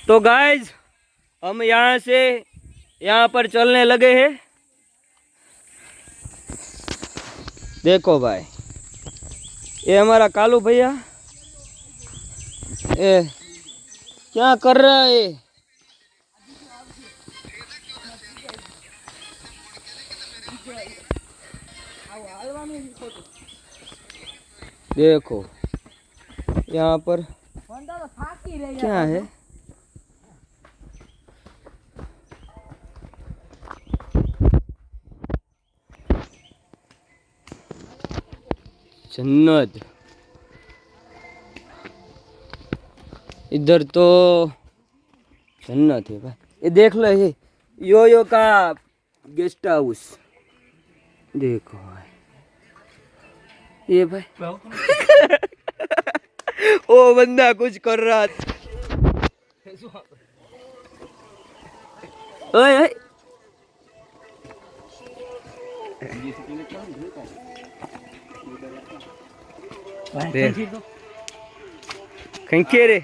तो गाइज हम यहाँ से यहाँ पर चलने लगे हैं। देखो भाई, ये हमारा कालू भैया ये क्या कर रहा है। देखो यहाँ पर क्या है। जन्नत। इधर तो जन्नत है भाई। ये देख लो, ये यो का गेस्ट हाउस देखो भाई। ये भाई ओ बंदा कुछ कर रहा था। ओए ओए कहीं के रे।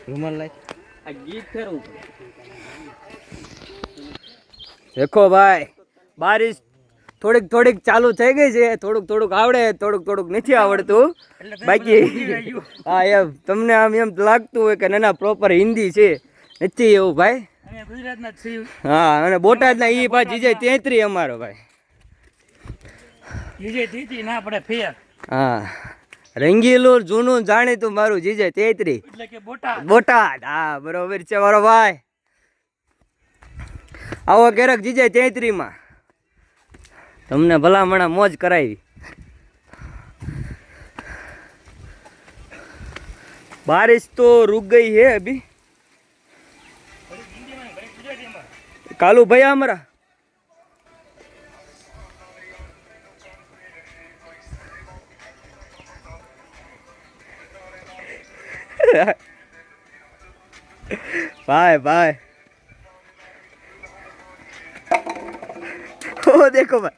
रुमाल लाए गीत करूं। देखो भाई, बारिश થોડીક થોડીક ચાલુ થઈ ગઈ છે। થોડુંક થોડુંક આવડે, થોડુંક થોડુંક નથી આવડતું બાકી। હા એમ તમને આમ એમ લાગતું હોય કે ના પ્રોપર હિન્દી છે, નથી એવું ભાઈ। હા, અને બોટાદના ઈ ભાઈ જીજે 33 અમારો ભાઈ જીજે 33 ના પડે ફેર। હા, રંગીલું જૂનું જાણીતું મારું જીજે 33 એટલે કે બોટાદ। હા બરોબર છે મારો ભાઈ। આવો ક્યારેક જીજે 33 માં તમને ભલામણા મોજ કરાવી। बारिश तो रुक गई है अभी। कालू भैया हमारा बाय बाय। ओ देखो भाई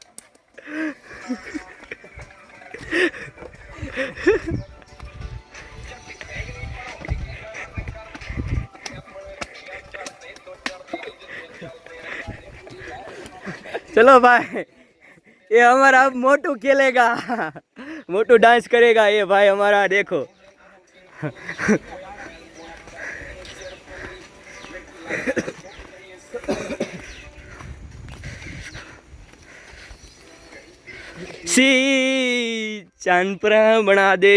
चलो भाई, ये हमारा अब मोटू खेलेगा, मोटू डांस करेगा। ये भाई हमारा देखो सी चांदपुरा बना दे।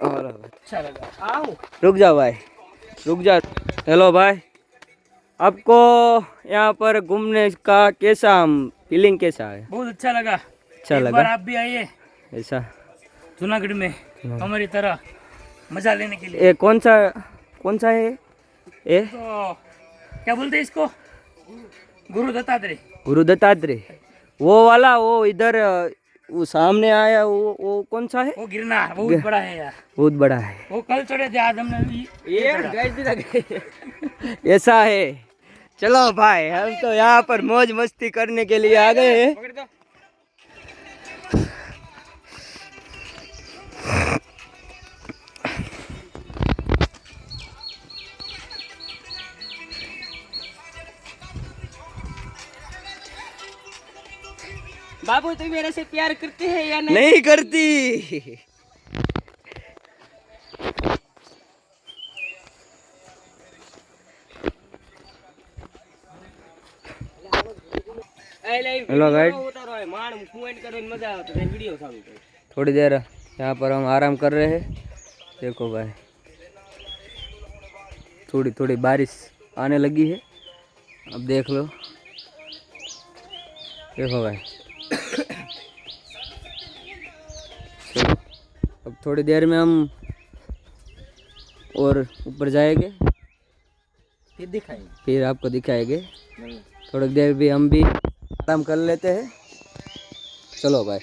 अच्छा लगा। आओ रुक जाओ भाई, रुक जाओ। हेलो भाई, आपको यहाँ पर घूमने का कैसा फीलिंग कैसा है? बहुत अच्छा लगा। अच्छा एक लगा। बार आप भी आइए ऐसा जूनागढ़ में हमारी तरह मजा लेने के लिए। ये कौन सा है ये? तो क्या बोलते हैं इसको? गुरु दत्तात्रेय। गुरु दत्तात्रेय वो वाला, वो इधर वो सामने आया वो कौन सा है? वो गिरनार बहुत बड़ा है यार, बहुत बड़ा है। वो कल चढ़े थे, आज हमने ऐसा है। चलो भाई, हम तो यहाँ पर मौज मस्ती करने के लिए आ गए हैं। बाबू तुम मेरे से प्यार करते हैं या नहीं? नहीं करती। हेलो गाइस, थोड़ी देर यहाँ पर हम आराम कर रहे हैं। देखो भाई, थोड़ी थोड़ी बारिश आने लगी है, अब देख लो। देखो भाई, चलो अब थोड़ी देर में हम और ऊपर जाएंगे, फिर आपको दिखाएंगे। थोड़ी देर भी हम भी आराम कर लेते हैं। चलो भाई।